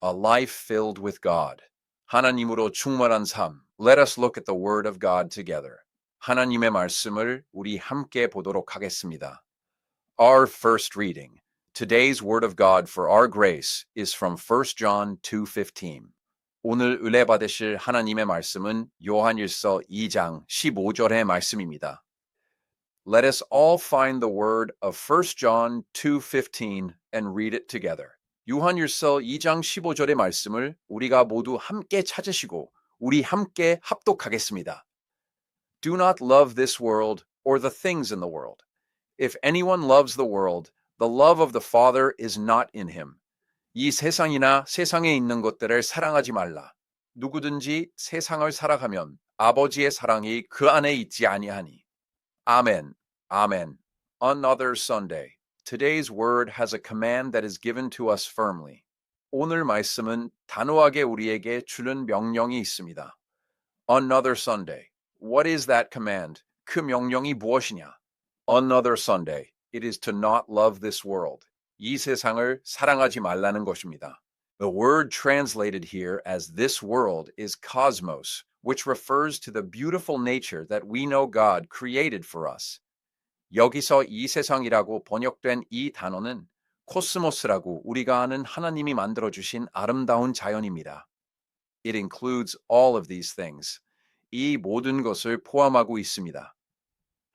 A life filled with God. 하나님으로 충만한 삶. Let us look at the Word of God together. 하나님의 말씀을 우리 함께 보도록 하겠습니다. Our first reading. Today's Word of God for our grace is from 1 John 2:15. 오늘 은혜 받으실 하나님의 말씀은 요한일서 2장 15절의 말씀입니다. Let us all find the word of 1 John 2:15 and read it together. 요한일서 2장 15절의 말씀을 우리가 모두 함께 찾으시고 우리 함께 합독하겠습니다. Do not love this world or the things in the world. If anyone loves the world, the love of the Father is not in him. 이 세상이나 세상에 있는 것들을 사랑하지 말라. 누구든지 세상을 사랑하면 아버지의 사랑이 그 안에 있지 아니하니. Amen. Amen. Another Sunday. Today's word has a command that is given to us firmly. 오늘 말씀은 단호하게 우리에게 주는 명령이 있습니다. Another Sunday. What is that command? 그 명령이 무엇이냐? Another Sunday. It is to not love this world. 이 세상을 사랑하지 말라는 것입니다. The word translated here as this world is cosmos, which refers to the beautiful nature that we know God created for us. 여기서 이 세상이라고 번역된 이 단어는 코스모스라고 우리가 아는 하나님이 만들어주신 아름다운 자연입니다. It includes all of these things. 이 모든 것을 포함하고 있습니다.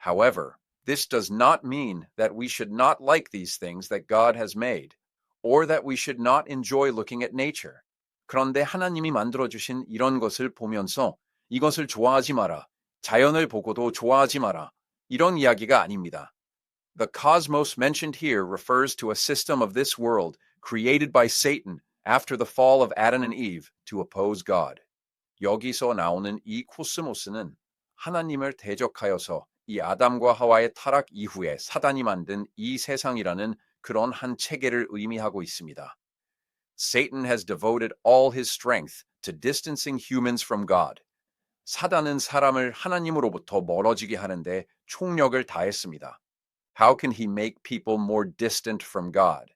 However, this does not mean that we should not like these things that God has made, or that we should not enjoy looking at nature. 그런데 하나님이 만들어주신 이런 것을 보면서 이것을 좋아하지 마라, 자연을 보고도 좋아하지 마라, 이런 이야기가 아닙니다. The cosmos mentioned here refers to a system of this world created by Satan after the fall of Adam and Eve to oppose God. 여기서 나오는 이 코스모스는 하나님을 대적하여서 이 아담과 하와의 타락 이후에 사단이 만든 이 세상이라는 그런 한 체계를 의미하고 있습니다. Satan has devoted all his strength to distancing humans from God. 사단은 사람을 하나님으로부터 멀어지게 하는데 총력을 다했습니다. How can he make people more distant from God?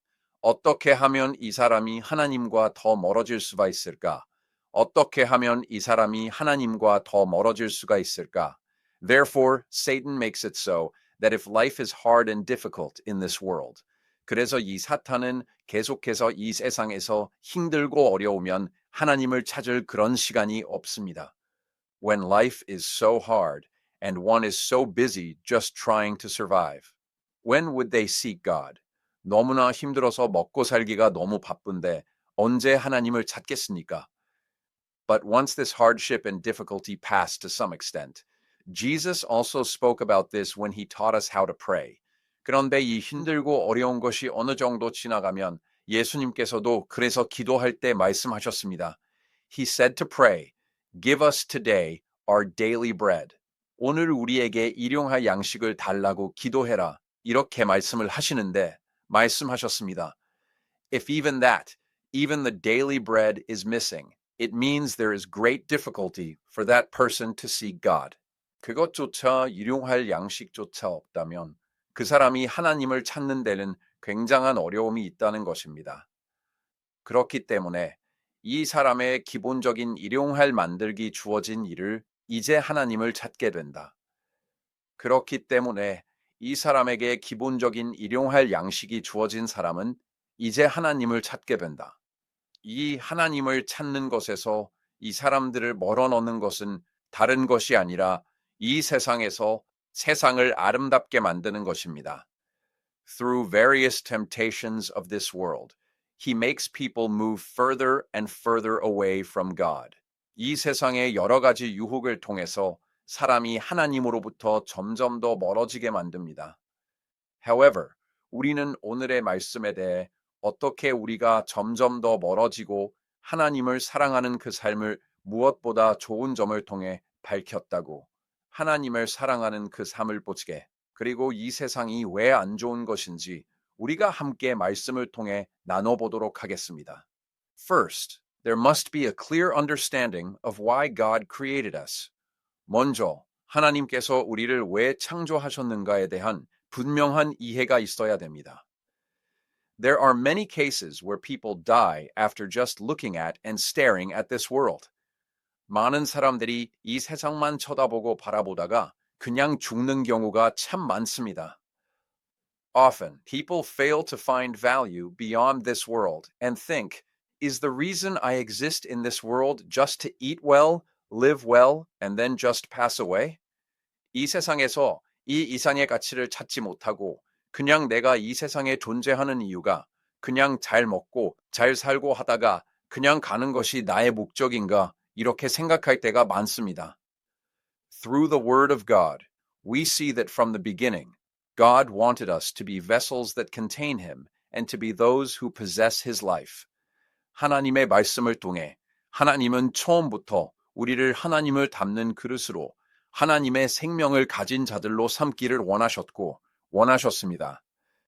어떻게 하면 이 사람이 하나님과 더 멀어질 수가 있을까? 어떻게 하면 이 사람이 하나님과 더 멀어질 수가 있을까? Therefore, Satan makes it so that if life is hard and difficult in this world, 그래서 이 사탄은 계속해서 이 세상에서 힘들고 어려우면 하나님을 찾을 그런 시간이 없습니다. When life is so hard and one is so busy just trying to survive, when would they seek God? 너무나 힘들어서 먹고 살기가 너무 바쁜데 언제 하나님을 찾겠습니까? But once this hardship and difficulty passed to some extent, Jesus also spoke about this when he taught us how to pray. 그런데 이 힘들고 어려운 것이 어느 정도 지나가면 예수님께서도 그래서 기도할 때 말씀하셨습니다. He said to pray, Give us today our daily bread. 오늘 우리에게 일용할 양식을 달라고 기도해라. 이렇게 말씀을 하시는데 말씀하셨습니다. If even that, even the daily bread is missing, it means there is great difficulty for that person to seek God. 그것조차 일용할 양식조차 없다면 그 사람이 하나님을 찾는 데는 굉장한 어려움이 있다는 것입니다. 그렇기 때문에 이 사람의 기본적인 일용할 만들기 주어진 일을 이제 하나님을 찾게 된다. 그렇기 때문에 이 사람에게 기본적인 일용할 양식이 주어진 사람은 이제 하나님을 찾게 된다. 이 하나님을 찾는 것에서 이 사람들을 멀어넣는 것은 다른 것이 아니라 이 세상에서 세상을 아름답게 만드는 것입니다. Through various temptations of this world, he makes people move further and further away from God. 이 세상의 여러 가지 유혹을 통해서 사람이 하나님으로부터 점점 더 멀어지게 만듭니다. However, 우리는 오늘의 말씀에 대해 어떻게 우리가 점점 더 멀어지고 하나님을 사랑하는 그 삶을 무엇보다 좋은 점을 통해 밝혔다고, 하나님을 사랑하는 그 삶을 보게, 그리고 이 세상이 왜 안 좋은 것인지 우리가 함께 말씀을 통해 나눠보도록 하겠습니다. First, there must be a clear understanding of why God created us. 먼저 하나님께서 우리를 왜 창조하셨는가에 대한 분명한 이해가 있어야 됩니다. There are many cases where people die after just looking at and staring at this world. 많은 사람들이 이 세상만 쳐다보고 바라보다가 그냥 죽는 경우가 참 많습니다. Often, people fail to find value beyond this world and think, is the reason I exist in this world just to eat well, live well, and then just pass away? 이 세상에서 이 이상의 가치를 찾지 못하고 그냥 내가 이 세상에 존재하는 이유가 그냥 잘 먹고 잘 살고 하다가 그냥 가는 것이 나의 목적인가 이렇게 생각할 때가 많습니다. Through the Word of God, we see that from the beginning, God wanted us to be vessels that contain Him and to be those who possess His life. 하나님의 말씀을 통해 하나님은 처음부터 우리를 하나님을 담는 그릇으로 하나님의 생명을 가진 자들로 삼기를 원하셨습니다.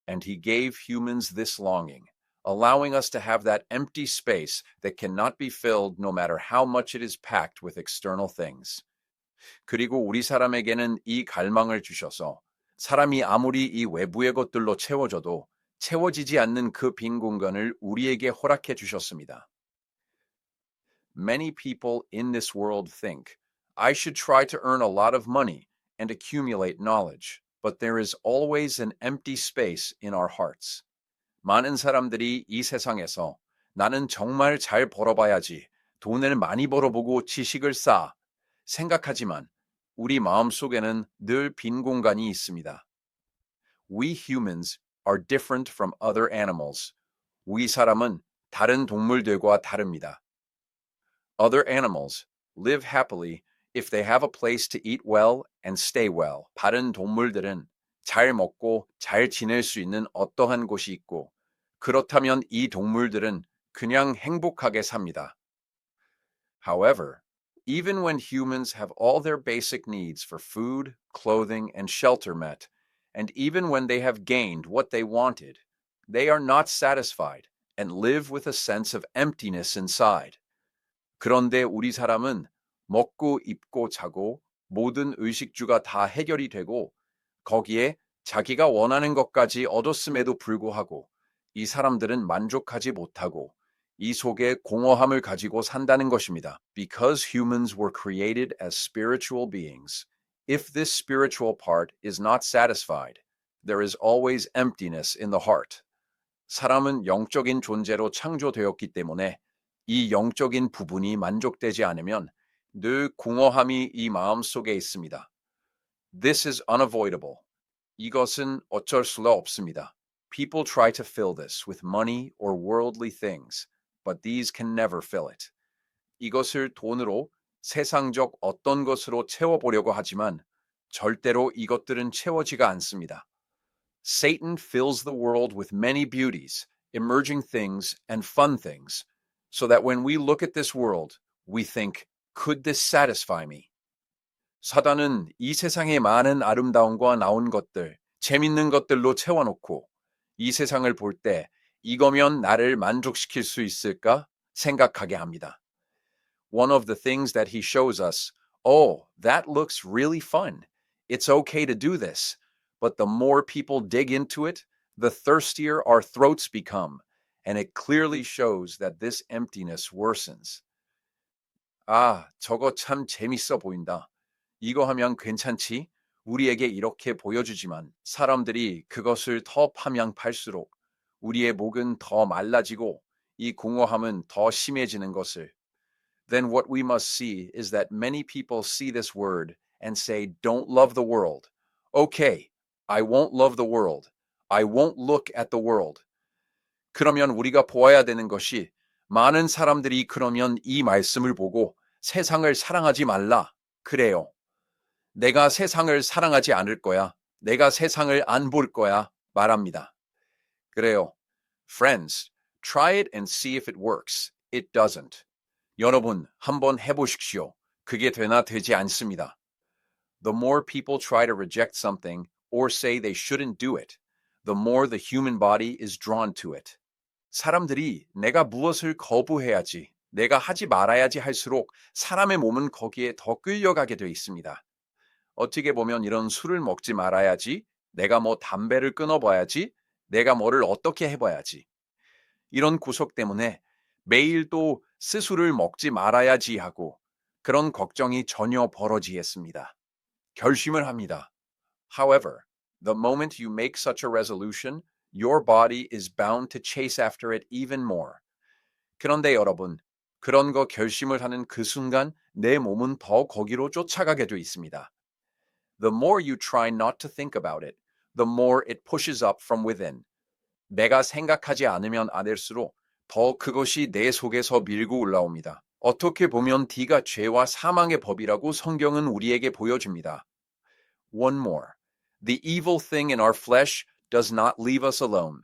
And He gave humans this longing, allowing us to have that empty space that cannot be filled no matter how much it is packed with external things. 그리고 우리 사람에게는 이 갈망을 주셔서 사람이 아무리 이 외부의 것들로 채워져도 채워지지 않는 그 빈 공간을 우리에게 허락해 주셨습니다. Many people in this world think, I should try to earn a lot of money and accumulate knowledge, but there is always an empty space in our hearts. 많은 사람들이 이 세상에서 나는 정말 잘 벌어봐야지, 돈을 많이 벌어보고 지식을 쌓아 생각하지만 우리 마음속에는 늘 빈 공간이 있습니다. We humans are different from other animals. 우리 사람은 다른 동물들과 다릅니다. Other animals live happily if they have a place to eat well and stay well. 다른 동물들은 잘 먹고 잘 지낼 수 있는 어떠한 곳이 있고 그렇다면 이 동물들은 그냥 행복하게 삽니다. However, even when humans have all their basic needs for food, clothing, and shelter met, and even when they have gained what they wanted, they are not satisfied and live with a sense of emptiness inside. 그런데 우리 사람은 먹고 입고 자고 모든 의식주가 다 해결이 되고 거기에 자기가 원하는 것까지 얻었음에도 불구하고 이 사람들은 만족하지 못하고 이 속에 공허함을 가지고 산다는 것입니다. Because humans were created as spiritual beings, if this spiritual part is not satisfied, there is always emptiness in the heart. 사람은 영적인 존재로 창조되었기 때문에 이 영적인 부분이 만족되지 않으면 늘 공허함이 이 마음 속에 있습니다. This is unavoidable. 이것은 어쩔 수가 없습니다. People try to fill this with money or worldly things, but these can never fill it. 이것을 돈으로 세상적 어떤 것으로 채워보려고 하지만 절대로 이것들은 채워지가 않습니다. Satan fills the world with many beauties, emerging things, and fun things, so that when we look at this world, we think, could this satisfy me? 사단은 이 세상의 많은 아름다움과 나온 것들, 재밌는 것들로 채워놓고 이 세상을 볼 때 이거면 나를 만족시킬 수 있을까 생각하게 합니다. One of the things that he shows us, oh, that looks really fun. It's okay to do this. But the more people dig into it, the thirstier our throats become, and it clearly shows that this emptiness worsens. 아, 저거 참 재밌어 보인다. 이거 하면 괜찮지? 우리에게 이렇게 보여주지만 사람들이 그것을 더 파면 팔수록 우리의 목은 더 말라지고 이 공허함은 더 심해지는 것을. Then what we must see is that many people see this word and say, don't love the world. Okay, I won't love the world. I won't look at the world. 그러면 우리가 보아야 되는 것이 많은 사람들이 그러면 이 말씀을 보고 세상을 사랑하지 말라. 그래요. 내가 세상을 사랑하지 않을 거야. 내가 세상을 안 볼 거야. 말합니다. 그래요. Friends, try it and see if it works. It doesn't. 여러분, 한번 해보십시오. 그게 되나 되지 않습니다. The more people try to reject something or say they shouldn't do it, the more the human body is drawn to it. 사람들이 내가 무엇을 거부해야지, 내가 하지 말아야지 할수록 사람의 몸은 거기에 더 끌려가게 돼 있습니다. 어떻게 보면 이런 술을 먹지 말아야지, 내가 뭐 담배를 끊어봐야지, 내가 뭐를 어떻게 해봐야지. 이런 구석 때문에 매일 또 스스를 먹지 말아야지 하고 그런 걱정이 전혀 벌어지겠습니다. 결심을 합니다. However, the moment you make such a resolution, your body is bound to chase after it even more. 그런데 여러분, 그런 거 결심을 하는 그 순간 내 몸은 더 거기로 쫓아가게 돼 있습니다. The more you try not to think about it, the more it pushes up from within. 내가 생각하지 않으면 않을수록 더 그것이 내 속에서 밀고 올라옵니다. 어떻게 보면 D가 죄와 사망의 법이라고 성경은 우리에게 보여줍니다. One more. The evil thing in our flesh does not leave us alone.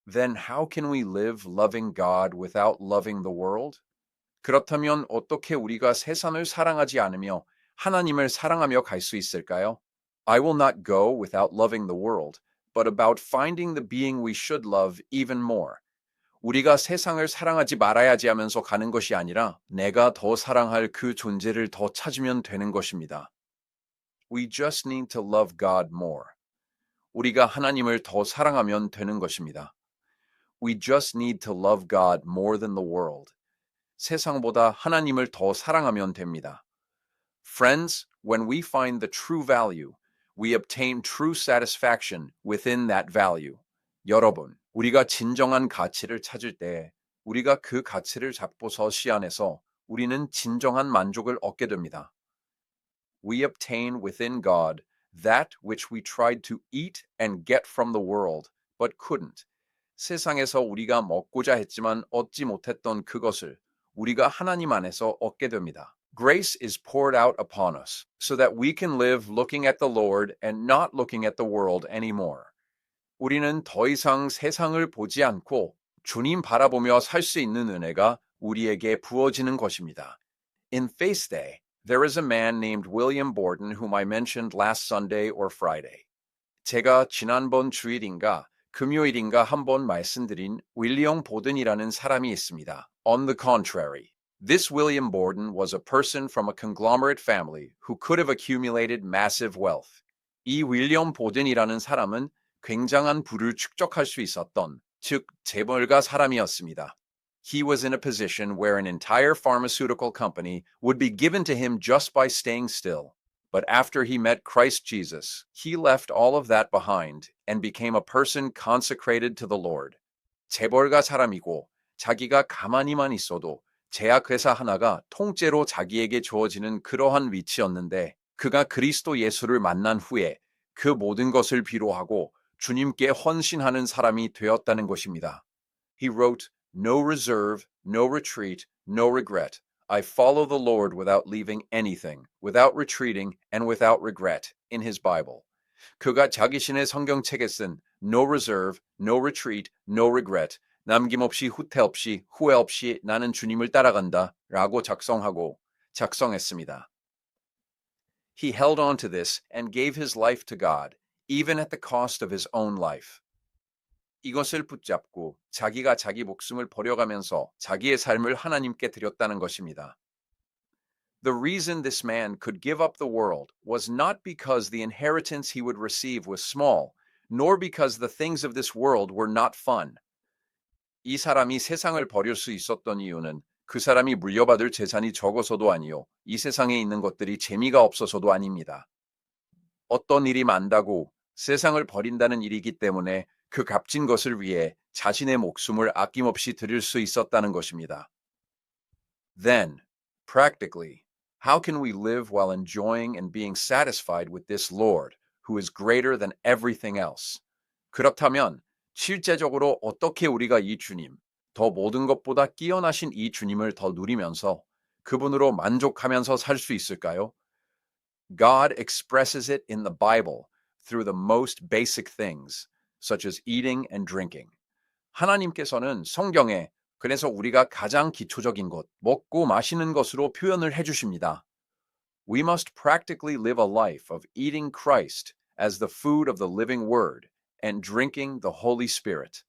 Then how can we live loving God without loving the world? 그렇다면 어떻게 우리가 세상을 사랑하지 않으며 하나님을 사랑하며 갈 수 있을까요? I will not go without loving the world, but about finding the being we should love even more. 우리가 세상을 사랑하지 말아야지 하면서 가는 것이 아니라 내가 더 사랑할 그 존재를 더 찾으면 되는 것입니다. We just need to love God more. 우리가 하나님을 더 사랑하면 되는 것입니다. We just need to love God more than the world. 세상보다 하나님을 더 사랑하면 됩니다. Friends, when we find the true value, we obtain true satisfaction within that value. 여러분, 우리가 진정한 가치를 찾을 때 우리가 그 가치를 잡고서 시안에서 우리는 진정한 만족을 얻게 됩니다. We obtain within God that which we tried to eat and get from the world, but couldn't. 세상에서 우리가 먹고자 했지만 얻지 못했던 그것을 우리가 하나님 안에서 얻게 됩니다. Grace is poured out upon us so that we can live looking at the Lord and not looking at the world anymore. 우리는 더 이상 세상을 보지 않고 주님 바라보며 살 수 있는 은혜가 우리에게 부어지는 것입니다. In Feast Day, there is a man named William Borden whom I mentioned last Sunday or Friday. 제가 지난번 주일인가 금요일인가 한번 말씀드린 윌리엄 보든이라는 사람이 있습니다. On the contrary, this William Borden was a person from a conglomerate family who could have accumulated massive wealth. 이 윌리엄 보든이라는 사람은 굉장한 부를 축적할 수 있었던, 즉 재벌가 사람이었습니다. He was in a position where an entire pharmaceutical company would be given to him just by staying still. But after he met Christ Jesus, he left all of that behind and became a person consecrated to the Lord. 재벌가 사람이고 자기가 가만히만 있어도 제약회사 하나가 통째로 자기에게 주어지는 그러한 위치였는데 그가 그리스도 예수를 만난 후에 그 모든 것을 비로하고 주님께 헌신하는 사람이 되었다는 것입니다. He wrote, No reserve, no retreat, no regret. I follow the Lord without leaving anything, without retreating, and without regret in his Bible. 그가 자기 신의 성경책에 쓴 No reserve, no retreat, no regret, 남김없이 후퇴 없이 후회 없이 나는 주님을 따라간다 라고 작성했습니다. He held on to this and gave his life to God, even at the cost of his own life. 이것을 붙잡고 자기가 자기 목숨을 버려가면서 자기의 삶을 하나님께 드렸다는 것입니다. The reason this man could give up the world was not because the inheritance he would receive was small, nor because the things of this world were not fun. 이 사람이 세상을 버릴 수 있었던 이유는 그 사람이 물려받을 재산이 적어서도 아니요, 이 세상에 있는 것들이 재미가 없어서도 아닙니다. 어떤 일이 많다고 세상을 버린다는 일이기 때문에 그 값진 것을 위해 자신의 목숨을 아낌없이 드릴 수 있었다는 것입니다. Then, practically, how can we live while enjoying and being satisfied with this Lord, who is greater than everything else? 그렇다면 실제적으로 어떻게 우리가 이 주님, 더 모든 것보다 뛰어나신 이 주님을 더 누리면서 그분으로 만족하면서 살 수 있을까요? God expresses it in the Bible through the most basic things, such as eating and drinking. 하나님께서는 성경에 그래서 우리가 가장 기초적인 것, 먹고 마시는 것으로 표현을 해주십니다. We must practically live a life of eating Christ as the food of the living word and drinking the Holy Spirit.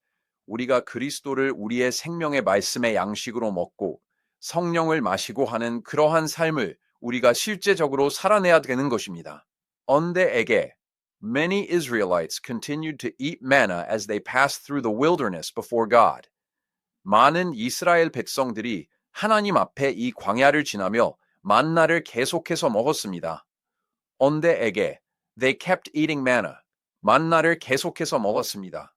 우리가 그리스도를 우리의 생명의 말씀의 양식으로 먹고 성령을 마시고 하는 그러한 삶을 우리가 실제적으로 살아내야 되는 것입니다. 언데에게 Many Israelites continued to eat manna as they passed through the wilderness before God. 많은 이스라엘 백성들이 하나님 앞에 이 광야를 지나며 만나를 계속해서 먹었습니다. 언데에게 they kept eating manna. 만나를 계속해서 먹었습니다.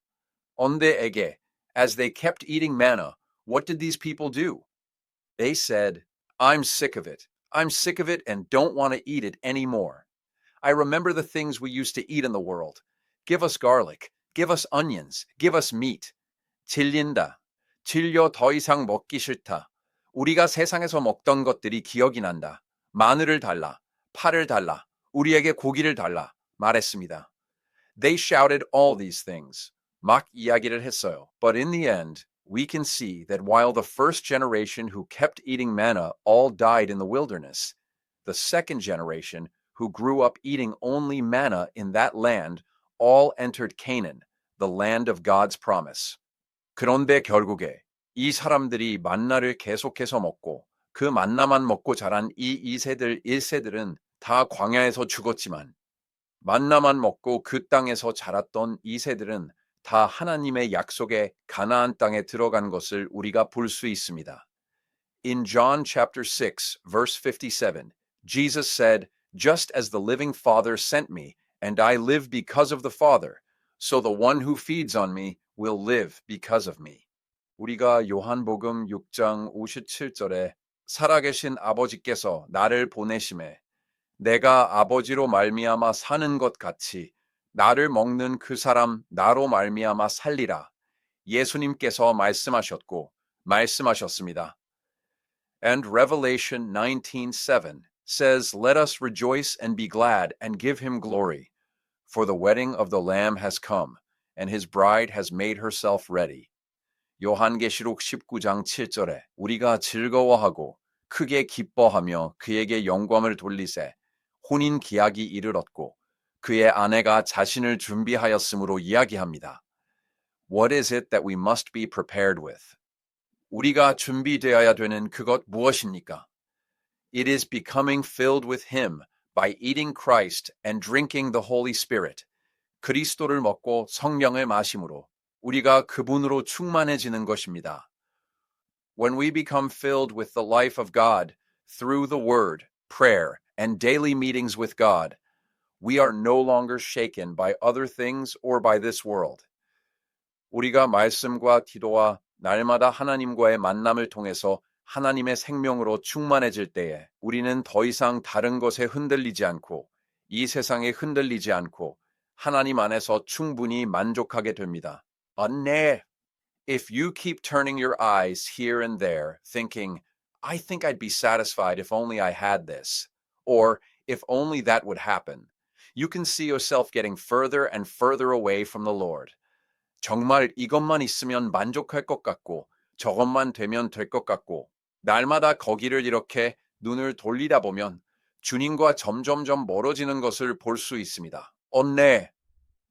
언데에게 as they kept eating manna, what did these people do? They said, I'm sick of it. I'm sick of it and don't want to eat it anymore. I remember the things we used to eat in the world. Give us garlic. Give us onions. Give us meat. 질린다. 질려 더 이상 먹기 싫다. 우리가 세상에서 먹던 것들이 기억이 난다. 마늘을 달라. 파를 달라. 우리에게 고기를 달라. 말했습니다. They shouted all these things. 막 이야기를 했어요. But in the end, we can see that while the first generation who kept eating manna all died in the wilderness, the second generation who grew up eating only manna in that land all entered Canaan, the land of God's promise. 그런데 결국에 이 사람들이 만나를 계속해서 먹고 그 만나만 먹고 자란 이 2세들, 1세들은 다 광야에서 죽었지만 만나만 먹고 그 땅에서 자랐던 2세들은 다 하나님의 약속의 가나안 땅에 들어간 것을 우리가 볼 수 있습니다. In John chapter 6, verse 57, Jesus said, Just as the living Father sent me, and I live because of the Father, so the one who feeds on me will live because of me. 우리가 요한복음 6장 57절에 살아계신 아버지께서 나를 보내심에 내가 아버지로 말미암아 사는 것 같이 나를 먹는 그 사람 나로 말미암아 살리라. 예수님께서 말씀하셨습니다. And Revelation 19:7 says, Let us rejoice and be glad and give him glory, for the wedding of the Lamb has come, and his bride has made herself ready. 요한계시록 19장 7절에 우리가 즐거워하고 크게 기뻐하며 그에게 영광을 돌리세 혼인 기약이 이르렀고 그의 아내가 자신을 준비하였으므로 이야기합니다. What is it that we must be prepared with? 우리가 준비되어야 되는 그것 무엇입니까? It is becoming filled with him by eating Christ and drinking the Holy Spirit. 그리스도를 먹고 성령을 마심으로 우리가 그분으로 충만해지는 것입니다. When we become filled with the life of God through the word, prayer, and daily meetings with God, we are no longer shaken by other things or by this world. 우리가 말씀과 기도와 날마다 하나님과의 만남을 통해서 하나님의 생명으로 충만해질 때에 우리는 더 이상 다른 것에 흔들리지 않고 이 세상에 흔들리지 않고 하나님 안에서 충분히 만족하게 됩니다. 네. If you keep turning your eyes here and there, thinking, I think I'd be satisfied if only I had this, or if only that would happen, you can see yourself getting further and further away from the Lord. 정말 이것만 있으면 만족할 것 같고, 저것만 되면 될 것 같고, 날마다 거기를 이렇게 눈을 돌리다 보면 주님과 점점점 멀어지는 것을 볼 수 있습니다. 네.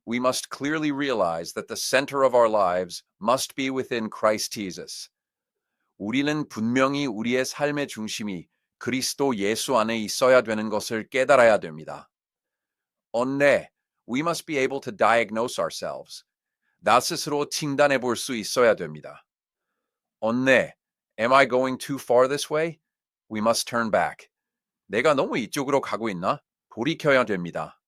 We must clearly realize that the center of our lives must be within Christ Jesus. 우리는 분명히 우리의 삶의 중심이 그리스도 예수 안에 있어야 되는 것을 깨달아야 됩니다. 네, we must be able to diagnose ourselves. 나 스스로 진단해 볼 수 있어야 됩니다. 네, am I going too far this way? We must turn back. 내가 너무 이쪽으로 가고 있나? 돌이켜야 됩니다.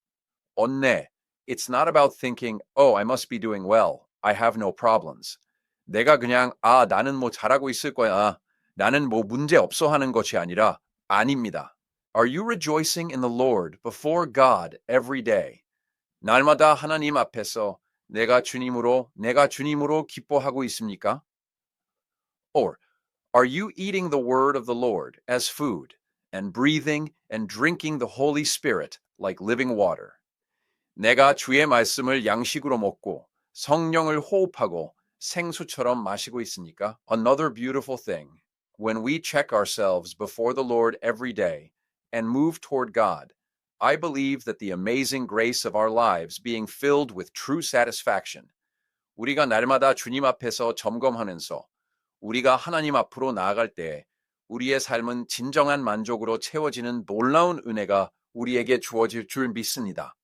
네, it's not about thinking, oh, I must be doing well. I have no problems. 내가 그냥, 나는 뭐 잘하고 있을 거야. 나는 뭐 문제 없어 하는 것이 아니라, 아닙니다. Are you rejoicing in the Lord before God every day? 날마다 하나님 앞에서 내가 주님으로 기뻐하고 있습니까? Or, are you eating the word of the Lord as food and breathing and drinking the Holy Spirit like living water? 내가 주의 말씀을 양식으로 먹고 성령을 호흡하고 생수처럼 마시고 있으니까. Another beautiful thing, when we check ourselves before the Lord every day and move toward God, I believe that the amazing grace of our lives being filled with true satisfaction, 우리가 날마다 주님 앞에서 점검하면서 우리가 하나님 앞으로 나아갈 때 우리의 삶은 진정한 만족으로 채워지는 놀라운 은혜가 우리에게 주어질 줄 믿습니다.